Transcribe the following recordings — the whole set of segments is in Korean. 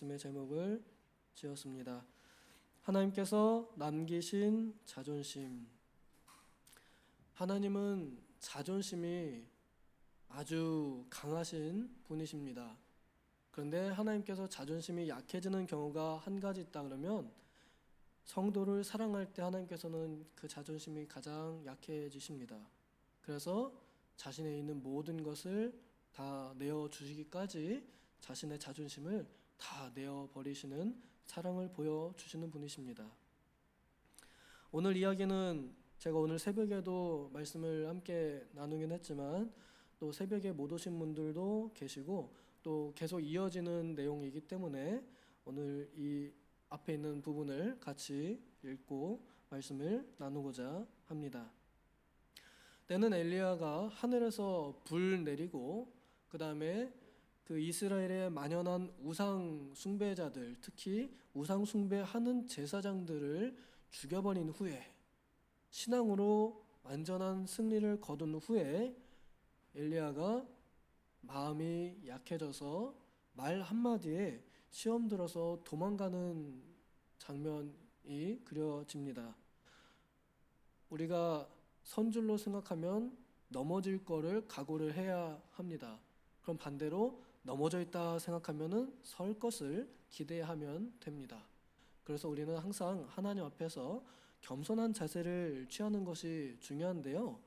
말씀의 제목을 지었습니다. 하나님께서 남기신 자존심. 하나님은 자존심이 아주 강하신 분이십니다. 그런데 하나님께서 자존심이 약해지는 경우가 한 가지 있다 그러면 성도를 사랑할 때 하나님께서는 그 자존심이 가장 약해지십니다. 그래서 자신에 있는 모든 것을 다 내어주시기까지 자신의 자존심을 다 내어버리시는 사랑을 보여주시는 분이십니다. 오늘 이야기는 제가 오늘 새벽에도 말씀을 함께 나누긴 했지만 또 새벽에 못 오신 분들도 계시고 또 계속 이어지는 내용이기 때문에 오늘 이 앞에 있는 부분을 같이 읽고 말씀을 나누고자 합니다. 때는 엘리야가 하늘에서 불 내리고 그 다음에 그 이스라엘에 만연한 우상 숭배자들, 특히 우상 숭배하는 제사장들을 죽여버린 후에 신앙으로 완전한 승리를 거둔 후에 엘리야가 마음이 약해져서 말 한마디에 시험 들어서 도망가는 장면이 그려집니다. 우리가 선줄로 생각하면 넘어질 거를 각오를 해야 합니다. 그럼 반대로 넘어져 있다 생각하면은 설 것을 기대하면 됩니다. 그래서 우리는 항상 하나님 앞에서 겸손한 자세를 취하는 것이 중요한데요.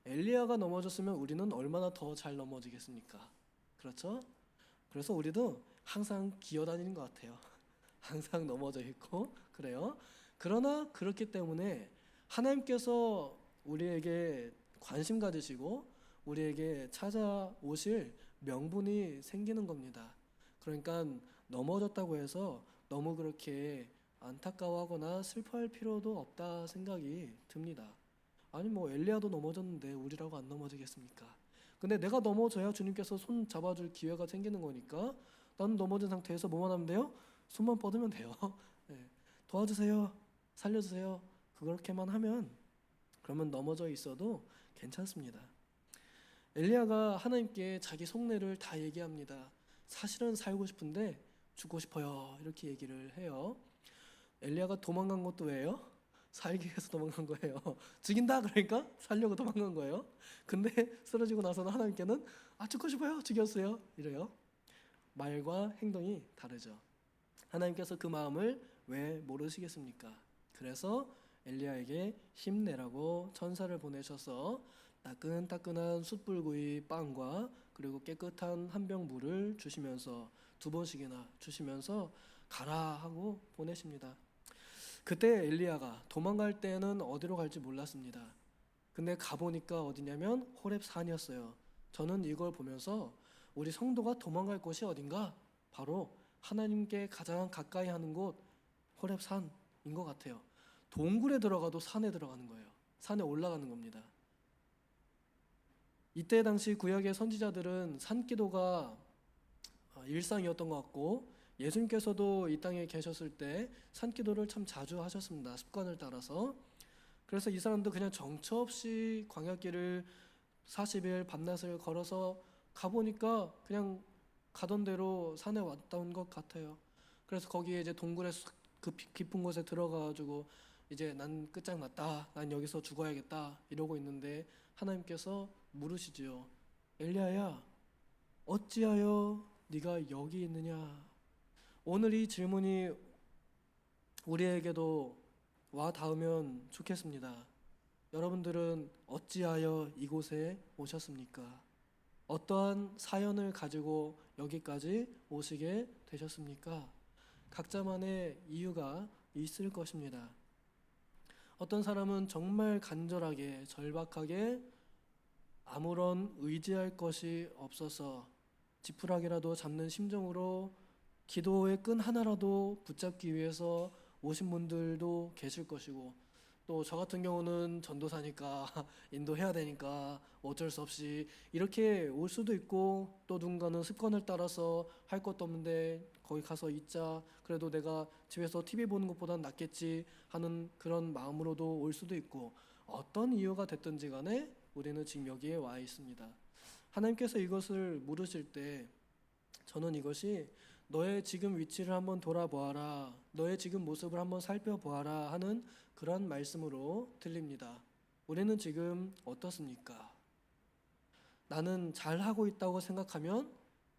엘리야가 넘어졌으면 우리는 얼마나 더 잘 넘어지겠습니까? 그렇죠? 그래서 우리도 항상 기어다니는 것 같아요. 항상 넘어져 있고 그래요. 그러나 그렇기 때문에 하나님께서 우리에게 관심 가지시고 우리에게 찾아오실 명분이 생기는 겁니다. 그러니까 넘어졌다고 해서 너무 그렇게 안타까워하거나 슬퍼할 필요도 없다 생각이 듭니다. 아니 뭐 엘리야도 넘어졌는데 우리라고 안 넘어지겠습니까? 근데 내가 넘어져야 주님께서 손 잡아줄 기회가 생기는 거니까 나는 넘어진 상태에서 뭐만 하면 돼요? 손만 뻗으면 돼요. 네. 도와주세요, 살려주세요. 그렇게만 하면 그러면 넘어져 있어도 괜찮습니다. 엘리야가 하나님께 자기 속내를 다 얘기합니다. 사실은 살고 싶은데 죽고 싶어요. 이렇게 얘기를 해요. 엘리야가 도망간 것도 왜요? 살기 위해서 도망간 거예요. 죽인다 그러니까 살려고 도망간 거예요. 근데 쓰러지고 나서는 하나님께는 죽고 싶어요. 죽였어요. 이래요. 말과 행동이 다르죠. 하나님께서 그 마음을 왜 모르시겠습니까? 그래서 엘리야에게 힘내라고 천사를 보내셔서 따끈따끈한 숯불구이 빵과 그리고 깨끗한 한 병 물을 주시면서 2번씩이나 주시면서 가라 하고 보내십니다. 그때 엘리야가 도망갈 때는 어디로 갈지 몰랐습니다. 근데 가보니까 어디냐면 호렙산이었어요. 저는 이걸 보면서 우리 성도가 도망갈 곳이 어딘가? 바로 하나님께 가장 가까이 하는 곳 호렙산인 것 같아요. 동굴에 들어가도 산에 들어가는 거예요. 산에 올라가는 겁니다. 이때 당시 구약의 선지자들은 산기도가 일상이었던 것 같고 예수님께서도 이 땅에 계셨을 때 산기도를 참 자주 하셨습니다. 습관을 따라서. 그래서 이 사람도 그냥 정처 없이 광야길을 40일 밤낮을 걸어서 가보니까 그냥 가던 대로 산에 왔다 온 것 같아요. 그래서 거기에 이제 동굴의 그 깊은 곳에 들어가가지고 이제 난 끝장났다, 난 여기서 죽어야겠다 이러고 있는데 하나님께서 물으시지요. 엘리야야, 어찌하여 네가 여기 있느냐? 오늘 이 질문이 우리에게도 와 닿으면 좋겠습니다. 여러분들은 어찌하여 이곳에 오셨습니까? 어떠한 사연을 가지고 여기까지 오시게 되셨습니까? 각자만의 이유가 있을 것입니다. 어떤 사람은 정말 간절하게 절박하게 아무런 의지할 것이 없어서 지푸라기라도 잡는 심정으로 기도의 끈 하나라도 붙잡기 위해서 오신 분들도 계실 것이고 또 저 같은 경우는 전도사니까 인도해야 되니까 어쩔 수 없이 이렇게 올 수도 있고 또 누군가는 습관을 따라서 할 것도 없는데 거기 가서 있자 그래도 내가 집에서 TV 보는 것보단 낫겠지 하는 그런 마음으로도 올 수도 있고 어떤 이유가 됐든지 간에 우리는 지금 여기에 와 있습니다. 하나님께서 이것을 물으실 때 저는 이것이 너의 지금 위치를 한번 돌아보아라. 너의 지금 모습을 한번 살펴보아라 하는 그런 말씀으로 들립니다. 우리는 지금 어떻습니까? 나는 잘하고 있다고 생각하면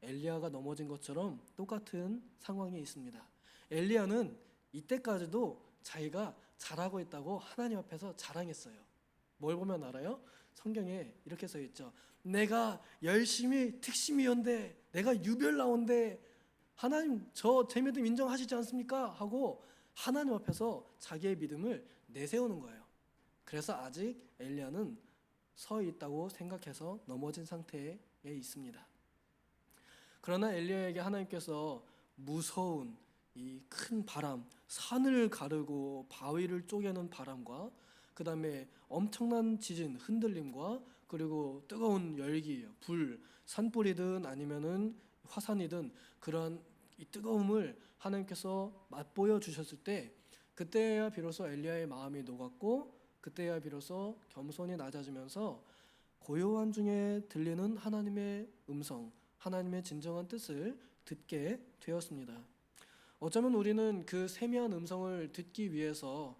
엘리야가 넘어진 것처럼 똑같은 상황이 있습니다. 엘리야는 이때까지도 자기가 잘하고 있다고 하나님 앞에서 자랑했어요. 뭘 보면 알아요? 성경에 이렇게 써 있죠. 내가 열심히 특심위원데, 내가 유별나온데 하나님 저 제 믿음 인정하시지 않습니까? 하고 하나님 앞에서 자기의 믿음을 내세우는 거예요. 그래서 아직 엘리야는 서 있다고 생각해서 넘어진 상태에 있습니다. 그러나 엘리야에게 하나님께서 무서운 이 큰 바람, 산을 가르고 바위를 쪼개는 바람과 그 다음에 엄청난 지진, 흔들림과 그리고 뜨거운 열기, 불, 산불이든 아니면은 화산이든 그러한 이 뜨거움을 하나님께서 맛보여 주셨을 때 그때야 비로소 엘리야의 마음이 녹았고 그때야 비로소 겸손히 낮아지면서 고요한 중에 들리는 하나님의 음성, 하나님의 진정한 뜻을 듣게 되었습니다. 어쩌면 우리는 그 세미한 음성을 듣기 위해서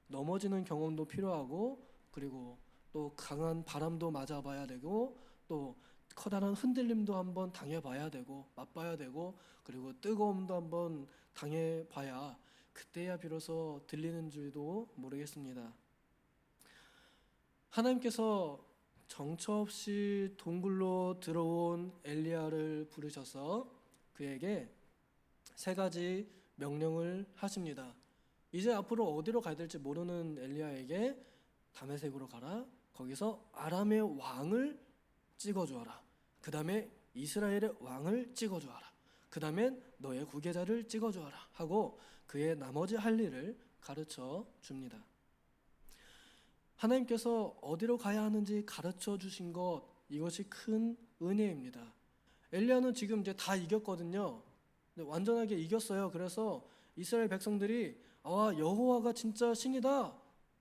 넘어지는 경험도 필요하고 그리고 또 강한 바람도 맞아봐야 되고 또 커다란 흔들림도 한번 당해봐야 되고 맛봐야 되고 그리고 뜨거움도 한번 당해봐야 그때야 비로소 들리는 줄도 모르겠습니다. 하나님께서 정처 없이 동굴로 들어온 엘리야를 부르셔서 그에게 세 가지 명령을 하십니다. 이제 앞으로 어디로 가야 될지 모르는 엘리야에게 다메섹으로 가라. 거기서 아람의 왕을 찍어주어라. 그 다음에 이스라엘의 왕을 찍어주어라. 그 다음엔 너의 구계자를 찍어주어라 하고 그의 나머지 할 일을 가르쳐 줍니다. 하나님께서 어디로 가야 하는지 가르쳐 주신 것, 이것이 큰 은혜입니다. 엘리야는 지금 이제 다 이겼거든요. 완전하게 이겼어요. 그래서 이스라엘 백성들이 여호와가 진짜 신이다.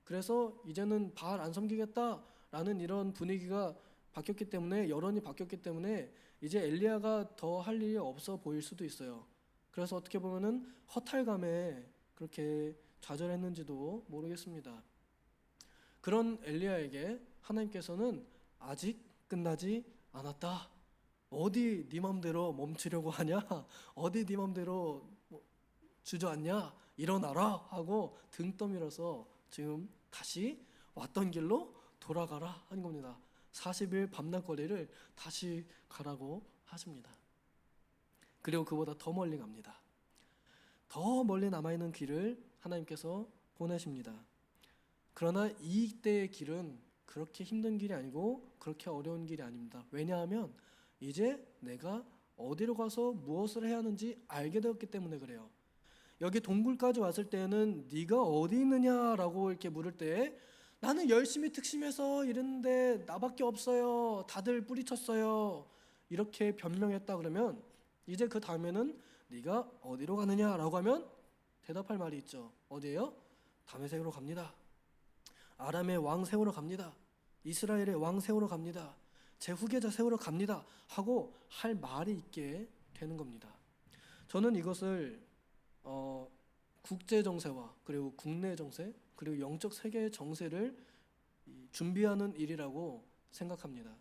그래서 이제는 바알 안 섬기겠다라는 이런 분위기가 바뀌었기 때문에 여론이 바뀌었기 때문에 이제 엘리야가 더 할 일이 없어 보일 수도 있어요. 그래서 어떻게 보면은 허탈감에 그렇게 좌절했는지도 모르겠습니다. 그런 엘리야에게 하나님께서는 아직 끝나지 않았다. 어디 네 맘대로 멈추려고 하냐? 어디 네 맘대로 주저앉냐? 일어나라 하고 등 떠밀어서 지금 다시 왔던 길로 돌아가라 하는 겁니다. 40일 밤낮거리를 다시 가라고 하십니다. 그리고 그보다 더 멀리 갑니다. 더 멀리 남아있는 길을 하나님께서 보내십니다. 그러나 이때의 길은 그렇게 힘든 길이 아니고 그렇게 어려운 길이 아닙니다. 왜냐하면 이제 내가 어디로 가서 무엇을 해야 하는지 알게 되었기 때문에 그래요. 여기 동굴까지 왔을 때는 네가 어디 있느냐라고 이렇게 물을 때 나는 열심히 특심해서 이랬는데 나밖에 없어요. 다들 뿌리쳤어요. 이렇게 변명했다 그러면 이제 그 다음에는 네가 어디로 가느냐라고 하면 대답할 말이 있죠. 어디예요? 다메섹으로 갑니다. 아람의 왕 세우러 갑니다. 이스라엘의 왕 세우러 갑니다. 제 후계자 세우러 갑니다. 하고 할 말이 있게 되는 겁니다. 저는 이것을 국제 정세와 그리고 국내 정세 그리고 영적 세계의 정세를 준비하는 일이라고 생각합니다.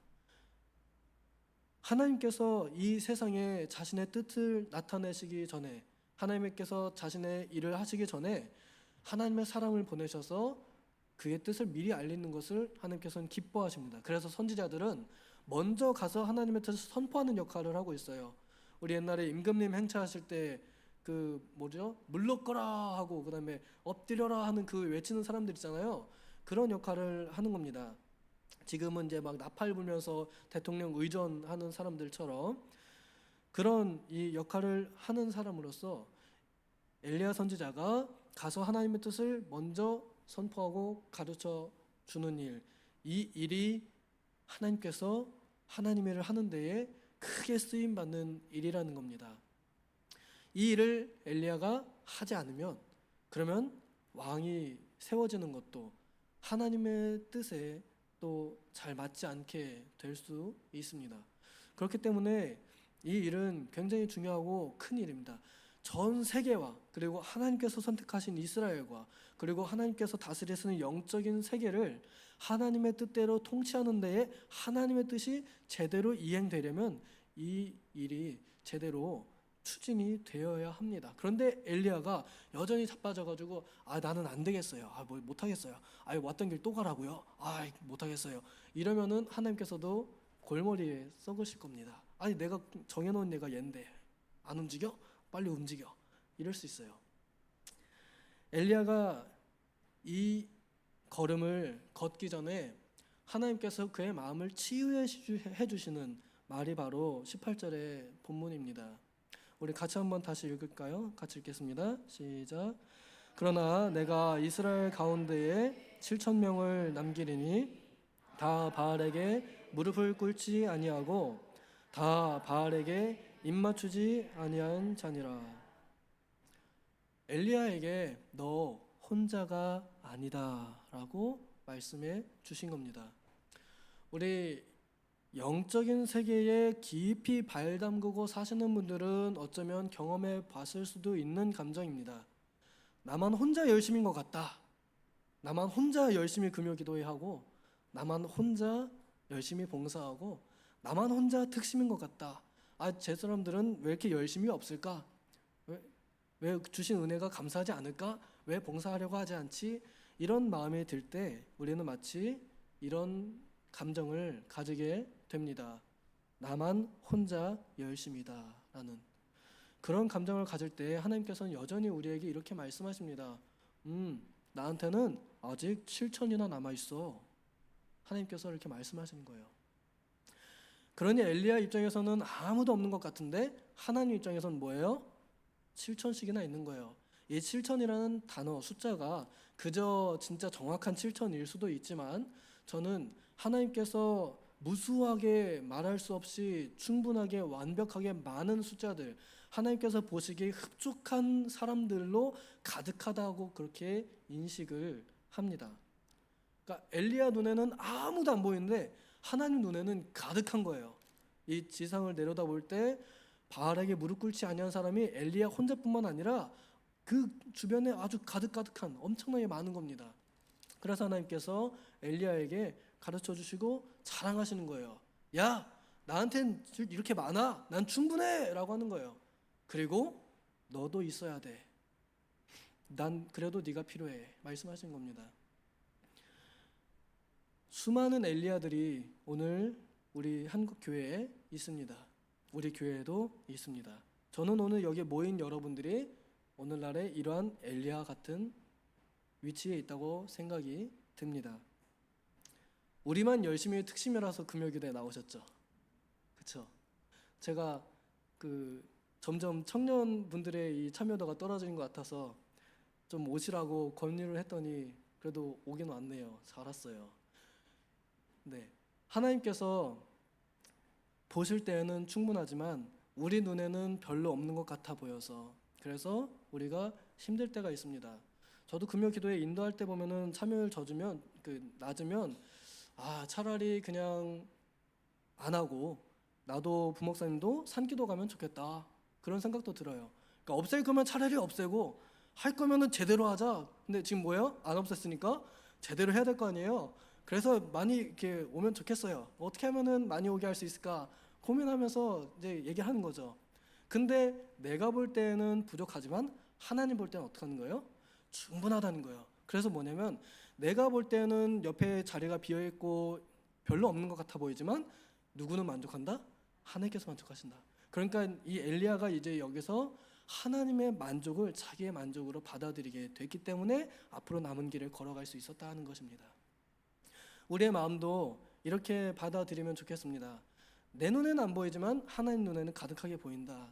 하나님께서 이 세상에 자신의 뜻을 나타내시기 전에 하나님께서 자신의 일을 하시기 전에 하나님의 사람을 보내셔서 그의 뜻을 미리 알리는 것을 하나님께서는 기뻐하십니다. 그래서 선지자들은 먼저 가서 하나님의 뜻을 선포하는 역할을 하고 있어요. 우리 옛날에 임금님 행차하실 때 물러거라 하고 그다음에 엎드려라 하는 그 외치는 사람들 있잖아요. 그런 역할을 하는 겁니다. 지금은 이제 막 나팔 불면서 대통령 의전하는 사람들처럼 그런 이 역할을 하는 사람으로서 엘리야 선지자가 가서 하나님의 뜻을 먼저 선포하고 가르쳐 주는 일, 이 일이 하나님께서 하나님의 일을 하는 데에 크게 쓰임 받는 일이라는 겁니다. 이 일을 엘리야가 하지 않으면 그러면 왕이 세워지는 것도 하나님의 뜻에 또 잘 맞지 않게 될 수 있습니다. 그렇기 때문에 이 일은 굉장히 중요하고 큰 일입니다. 전 세계와 그리고 하나님께서 선택하신 이스라엘과 그리고 하나님께서 다스리시는 영적인 세계를 하나님의 뜻대로 통치하는 데에 하나님의 뜻이 제대로 이행되려면 이 일이 제대로 추진이 되어야 합니다. 그런데 엘리야가 여전히 자빠져가지고 나는 안 되겠어요. 뭐 못하겠어요. 왔던 길 또 가라고요. 못하겠어요. 이러면은 하나님께서도 골머리에 썩으실 겁니다. 내가 정해놓은 얘가 얜데 안 움직여? 빨리 움직여. 이럴 수 있어요. 엘리야가 이 걸음을 걷기 전에 하나님께서 그의 마음을 치유해 주시는 말이 바로 18절의 본문입니다. 우리 같이 한번 다시 읽을까요? 같이 읽겠습니다. 시작. 그러나 내가 이스라엘 가운데에 7,000명을 남기리니 다 바알에게 무릎을 꿇지 아니하고 다 바알에게 입맞추지 아니한 자니라. 엘리야에게 너 혼자가 아니다라고 말씀해 주신 겁니다. 우리 영적인 세계에 깊이 발담그고 사시는 분들은 어쩌면 경험해 봤을 수도 있는 감정입니다. 나만 혼자 열심인 것 같다. 나만 혼자 열심히 금요 기도회하고 나만 혼자 열심히 봉사하고 나만 혼자 특심인 것 같다. 제 사람들은 왜 이렇게 열심히 없을까? 왜 주신 은혜가 감사하지 않을까? 왜 봉사하려고 하지 않지? 이런 마음이 들 때 우리는 마치 이런 감정을 가지게 됩니다. 나만 혼자 열심이다 라는 그런 감정을 가질 때 하나님께서는 여전히 우리에게 이렇게 말씀하십니다. 나한테는 아직 7천이나 남아있어. 하나님께서 이렇게 말씀하시는 거예요. 그러니 엘리야 입장에서는 아무도 없는 것 같은데 하나님 입장에서는 뭐예요? 7천씩이나 있는 거예요. 이 7천이라는 단어, 숫자가 그저 진짜 정확한 7천일 수도 있지만 저는 하나님께서 무수하게 말할 수 없이 충분하게 완벽하게 많은 숫자들, 하나님께서 보시기에 흡족한 사람들로 가득하다고 그렇게 인식을 합니다. 그러니까 엘리야 눈에는 아무도 안 보이는데 하나님 눈에는 가득한 거예요. 이 지상을 내려다볼 때 바알에게 무릎 꿇지 아니한 사람이 엘리야 혼자뿐만 아니라 그 주변에 아주 가득가득한 엄청나게 많은 겁니다. 그래서 하나님께서 엘리야에게 가르쳐 주시고 자랑하시는 거예요. 야, 나한텐 이렇게 많아. 난 충분해 라고 하는 거예요. 그리고 너도 있어야 돼. 난 그래도 네가 필요해. 말씀하신 겁니다. 수많은 엘리야들이 오늘 우리 한국 교회에 있습니다. 우리 교회에도 있습니다. 저는 오늘 여기 모인 여러분들이 오늘날의 이러한 엘리야 같은 위치에 있다고 생각이 듭니다. 우리만 열심히 특심이라서 금요기도에 나오셨죠. 그렇죠? 제가 점점 청년분들의 이 참여도가 떨어지는 것 같아서 좀 오시라고 권유를 했더니 그래도 오긴 왔네요. 잘 왔어요. 네, 하나님께서 보실 때에는 충분하지만 우리 눈에는 별로 없는 것 같아 보여서 그래서 우리가 힘들 때가 있습니다. 저도 금요 기도에 인도할 때 보면은 참여율 낮으면 차라리 그냥 안 하고 나도 부목사님도 산기도 가면 좋겠다 그런 생각도 들어요. 그러니까 없앨 거면 차라리 없애고 할 거면은 제대로 하자. 근데 지금 뭐예요? 안 없앴으니까 제대로 해야 될 거 아니에요. 그래서 많이 이렇게 오면 좋겠어요. 어떻게 하면은 많이 오게 할 수 있을까 고민하면서 이제 얘기하는 거죠. 근데 내가 볼 때는 부족하지만 하나님 볼 때는 어떻게 하는 거예요? 충분하다는 거예요. 그래서 뭐냐면 내가 볼 때는 옆에 자리가 비어 있고 별로 없는 것 같아 보이지만 누구는 만족한다? 하나님께서 만족하신다. 그러니까 이 엘리야가 이제 여기서 하나님의 만족을 자기의 만족으로 받아들이게 됐기 때문에 앞으로 남은 길을 걸어갈 수 있었다 하는 것입니다. 우리의 마음도 이렇게 받아들이면 좋겠습니다. 내 눈에는 안 보이지만 하나님 눈에는 가득하게 보인다.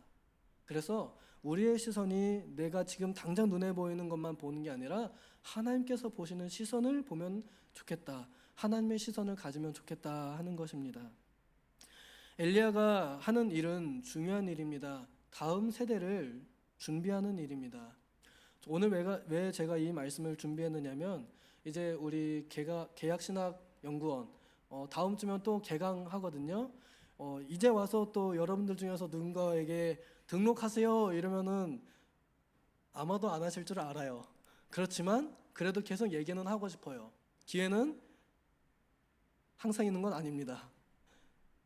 그래서 우리의 시선이 내가 지금 당장 눈에 보이는 것만 보는 게 아니라 하나님께서 보시는 시선을 보면 좋겠다. 하나님의 시선을 가지면 좋겠다 하는 것입니다. 엘리야가 하는 일은 중요한 일입니다. 다음 세대를 준비하는 일입니다. 오늘 왜 제가 이 말씀을 준비했느냐면 이제 우리 계약신학연구원 다음 주면 또 개강하거든요. 이제 와서 또 여러분들 중에서 누군가에게 등록하세요 이러면은 아마도 안 하실 줄 알아요. 그렇지만 그래도 계속 얘기는 하고 싶어요. 기회는 항상 있는 건 아닙니다.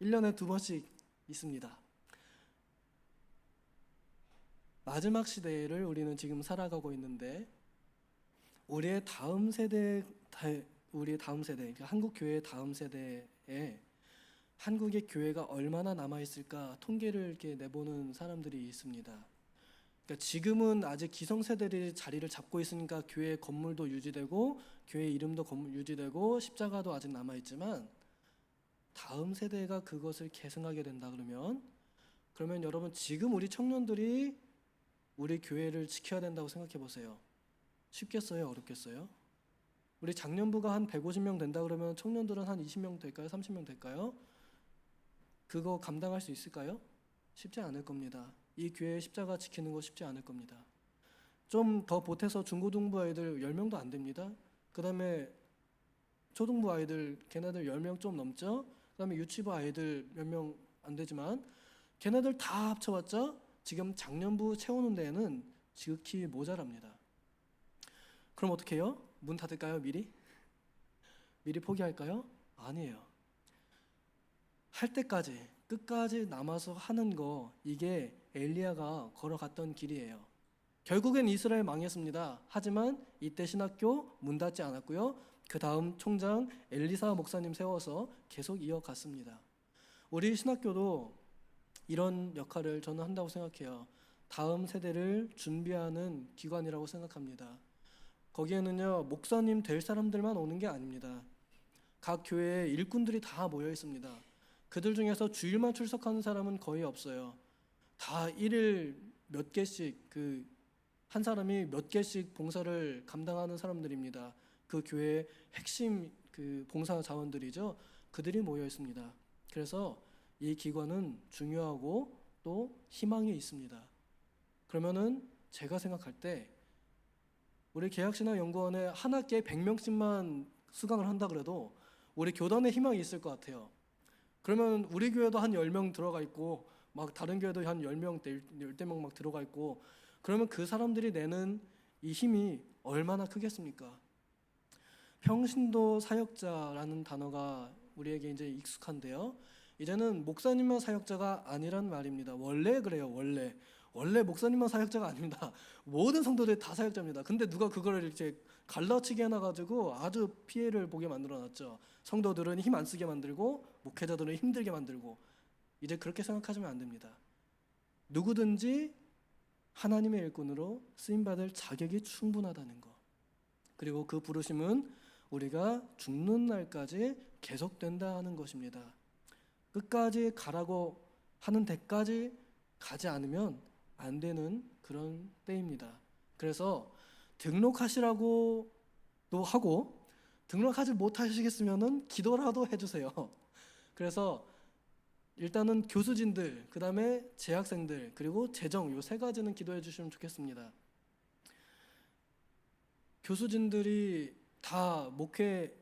1년에 2번씩 있습니다. 마지막 시대를 우리는 지금 살아가고 있는데 우리의 다음 세대, 그러니까 한국 교회의 다음 세대에 한국의 교회가 얼마나 남아 있을까 통계를 이렇게 내보는 사람들이 있습니다. 그러니까 지금은 아직 기성세대들이 자리를 잡고 있으니까 교회 건물도 유지되고 교회 이름도 유지되고 십자가도 아직 남아 있지만 다음 세대가 그것을 계승하게 된다 그러면 여러분 지금 우리 청년들이 우리 교회를 지켜야 된다고 생각해 보세요. 쉽겠어요? 어렵겠어요? 우리 장년부가 한 150명 된다 그러면 청년들은 한 20명 될까요? 30명 될까요? 그거 감당할 수 있을까요? 쉽지 않을 겁니다. 이 교회의 십자가 지키는 거 쉽지 않을 겁니다. 좀 더 보태서 중고등부 아이들 10명도 안 됩니다. 그 다음에 초등부 아이들 걔네들 10명 좀 넘죠. 그 다음에 유치부 아이들 몇 명 안 되지만 걔네들 다 합쳐봤자 지금 장년부 채우는 데에는 지극히 모자랍니다. 그럼 어떻게 해요? 문 닫을까요? 미리? 미리 포기할까요? 아니에요. 할 때까지 끝까지 남아서 하는 거 이게 엘리야가 걸어갔던 길이에요. 결국엔 이스라엘 망했습니다. 하지만 이때 신학교 문 닫지 않았고요. 그 다음 총장 엘리사 목사님 세워서 계속 이어갔습니다. 우리 신학교도 이런 역할을 저는 한다고 생각해요. 다음 세대를 준비하는 기관이라고 생각합니다. 거기에는요 목사님 될 사람들만 오는 게 아닙니다. 각 교회에 일꾼들이 다 모여 있습니다. 그들 중에서 주일만 출석하는 사람은 거의 없어요. 다 일일 몇 개씩 한 사람이 몇 개씩 봉사를 감당하는 사람들입니다. 그 교회의 핵심 봉사 자원들이죠. 그들이 모여 있습니다. 그래서 이 기관은 중요하고 또 희망이 있습니다. 그러면은 제가 생각할 때 우리 계약신학연구원에 한 학기에 100명씩만 수강을 한다 그래도 우리 교단에 희망이 있을 것 같아요. 그러면 우리 교회도 한 10명 들어가 있고 막 다른 교회도 한 10명, 10명 막 들어가 있고 그러면 그 사람들이 내는 이 힘이 얼마나 크겠습니까? 평신도 사역자라는 단어가 우리에게 이제 익숙한데요. 이제는 목사님만 사역자가 아니란 말입니다. 원래 그래요. 원래 목사님만 사역자가 아닙니다. 모든 성도들이 다 사역자입니다. 근데 누가 그걸 이렇게 갈라치게 해놔가지고 아주 피해를 보게 만들어놨죠. 성도들은 힘 안 쓰게 만들고 목회자들은 힘들게 만들고 이제 그렇게 생각하시면 안 됩니다. 누구든지 하나님의 일꾼으로 쓰임받을 자격이 충분하다는 것. 그리고 그 부르심은 우리가 죽는 날까지 계속된다 하는 것입니다. 끝까지 가라고 하는 데까지 가지 않으면 안 되는 그런 때입니다. 그래서 등록하시라고도 하고 등록하지 못하시겠으면 기도라도 해주세요. 그래서 일단은 교수진들, 그 다음에 재학생들, 그리고 재정 요 3가지는 기도해 주시면 좋겠습니다. 교수진들이 다 목회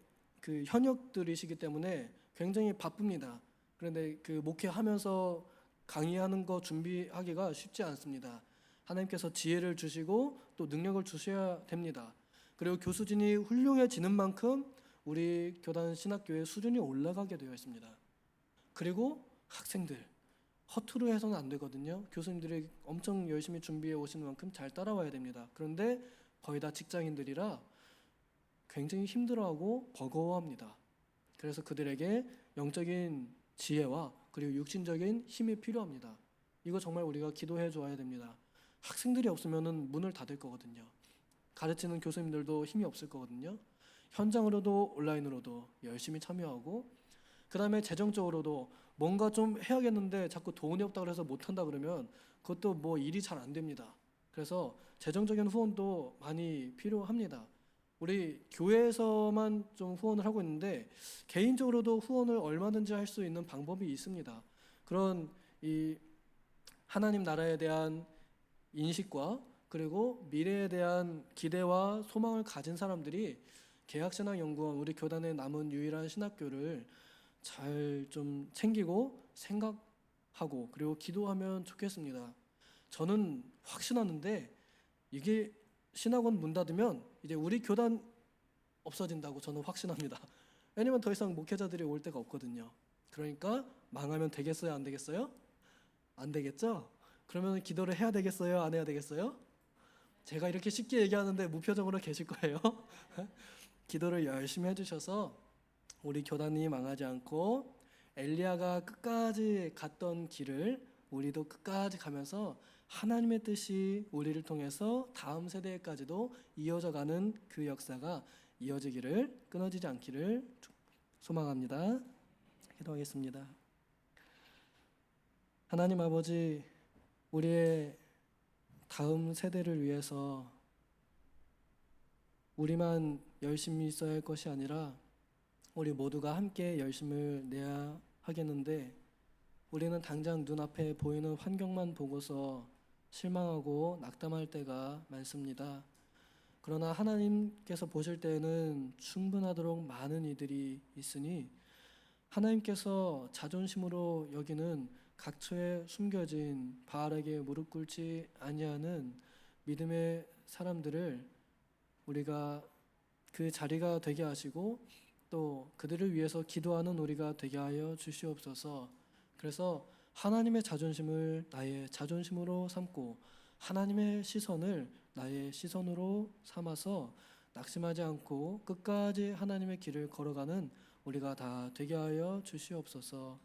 현역들이시기 때문에 굉장히 바쁩니다. 그런데 목회하면서 강의하는 거 준비하기가 쉽지 않습니다. 하나님께서 지혜를 주시고 또 능력을 주셔야 됩니다. 그리고 교수진이 훌륭해지는 만큼 우리 교단 신학교의 수준이 올라가게 되어 있습니다. 그리고 학생들 허투루 해서는 안 되거든요. 교수님들이 엄청 열심히 준비해 오시는 만큼 잘 따라와야 됩니다. 그런데 거의 다 직장인들이라 굉장히 힘들어하고 버거워합니다. 그래서 그들에게 영적인 지혜와 그리고 육신적인 힘이 필요합니다. 이거 정말 우리가 기도해 줘야 됩니다. 학생들이 없으면 문을 닫을 거거든요. 가르치는 교수님들도 힘이 없을 거거든요. 현장으로도 온라인으로도 열심히 참여하고 그 다음에 재정적으로도 뭔가 좀 해야겠는데 자꾸 돈이 없다고 해서 못한다 그러면 그것도 뭐 일이 잘 안 됩니다. 그래서 재정적인 후원도 많이 필요합니다. 우리 교회에서만 좀 후원을 하고 있는데 개인적으로도 후원을 얼마든지 할 수 있는 방법이 있습니다. 그런 이 하나님 나라에 대한 인식과 그리고 미래에 대한 기대와 소망을 가진 사람들이 계약신학연구원 우리 교단에 남은 유일한 신학교를 잘 좀 챙기고 생각하고 그리고 기도하면 좋겠습니다. 저는 확신하는데 이게 신학원 문 닫으면 이제 우리 교단 없어진다고 저는 확신합니다. 왜냐면 더 이상 목회자들이 올 데가 없거든요. 그러니까 망하면 되겠어요, 안 되겠어요? 안 되겠죠? 그러면 기도를 해야 되겠어요, 안 해야 되겠어요? 제가 이렇게 쉽게 얘기하는데 무표정으로 계실 거예요. 기도를 열심히 해주셔서 우리 교단이 망하지 않고 엘리야가 끝까지 갔던 길을 우리도 끝까지 가면서 하나님의 뜻이 우리를 통해서 다음 세대까지도 이어져가는 그 역사가 이어지기를 끊어지지 않기를 소망합니다. 기도하겠습니다. 하나님 아버지, 우리의 다음 세대를 위해서 우리만 열심히 있어야 할 것이 아니라 우리 모두가 함께 열심을 내야 하겠는데 우리는 당장 눈앞에 보이는 환경만 보고서 실망하고 낙담할 때가 많습니다. 그러나 하나님께서 보실 때에는 충분하도록 많은 이들이 있으니 하나님께서 자존심으로 여기는 각처에 숨겨진 바알에게 무릎 꿇지 아니하는 믿음의 사람들을 우리가 그 자리가 되게 하시고 또 그들을 위해서 기도하는 우리가 되게 하여 주시옵소서. 그래서 하나님의 자존심을 나의 자존심으로 삼고 하나님의 시선을 나의 시선으로 삼아서 낙심하지 않고 끝까지 하나님의 길을 걸어가는 우리가 다 되게 하여 주시옵소서.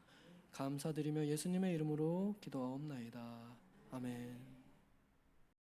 감사드리며 예수님의 이름으로 기도하옵나이다. 아멘.